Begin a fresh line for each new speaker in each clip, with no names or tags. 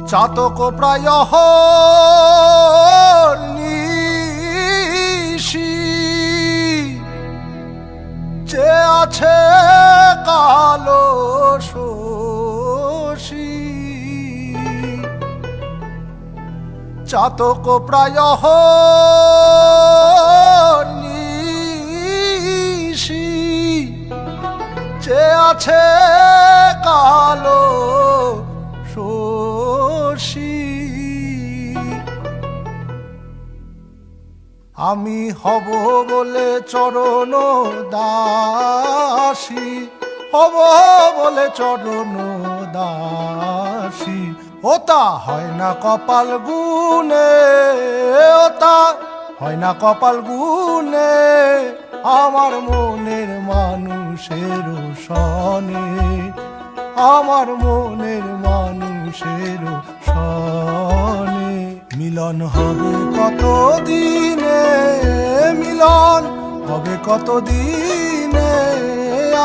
চাতক প্রায় নিশি যে আছে কালো শশী চাতক প্রায় নিশি যে আছে কালো শশী আমি হব বলে চরণ দাসী হব বলে চরণ দাসী ওতা হয় না কপাল গুনে ওতা হয় না কপাল গুনে আমার মনের মানুষের সনে আমার মনের মানুষের সনে মিলন হবে কত দিনে মিলন হবে কত দিনে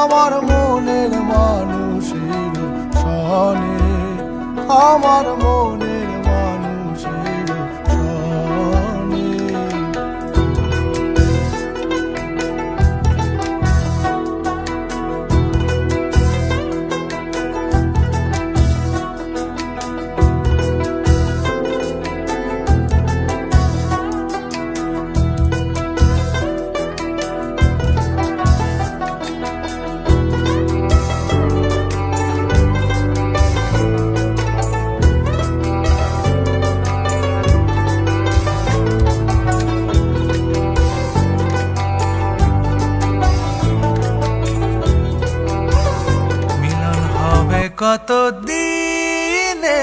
আমার মনের মানুষের সনে আমার মনের মানুষের সনে
কত দিনে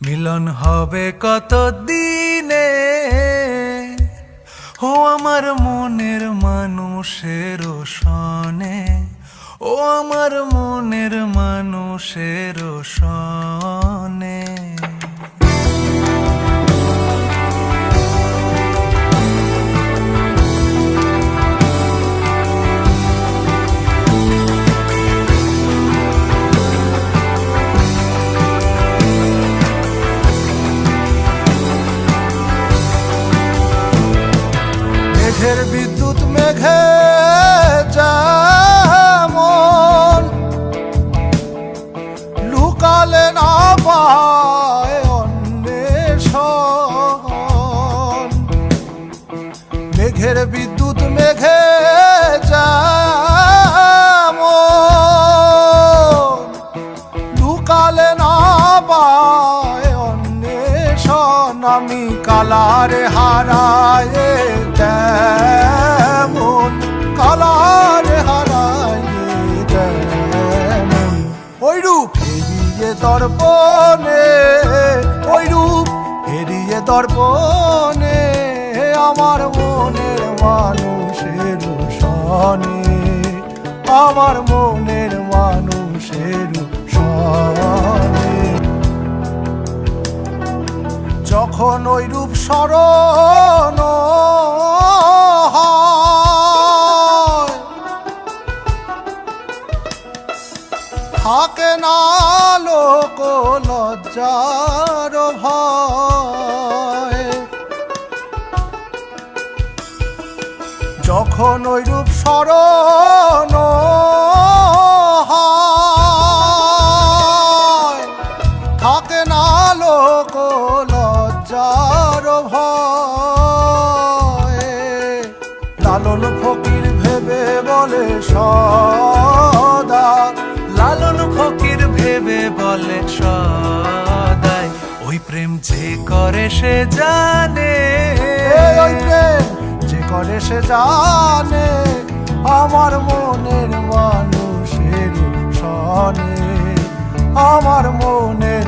মিলন হবে কত দিনে ও আমার মনের মানুষের সনে ও আমার মনের মানুষের সনে
মেঘের বিদ্যুৎ মেঘে যেমন লুকালে না পায় অন্বেষণ মেঘের বিদ্যুৎ মেঘে যেমন লুকালে না পায় অন্বেষণ আমি কালারে হারায় তেমন কালারে হারায় তেমন ওই রূপ হেরিয়ে দর্পণে ওই রূপ হেরিয়ে দর্পণে আমার মনের মানুষের সনে আমার মনের মানুষের সনে যখন ওই রূপ স্মরণ থাকে না লোক লজ্জার ভয় যখন ওই রূপ স্মরণ থাকে না লোক লজ্জার ভয় লালন ফকির ভেবে বলে সদা
লালন ফকির ভেবে বলে সদাই ওই প্রেম যে করে সে জানে
ওই প্রেম যে করে সে জানে আমার মনের মানুষের সনে আমার মনের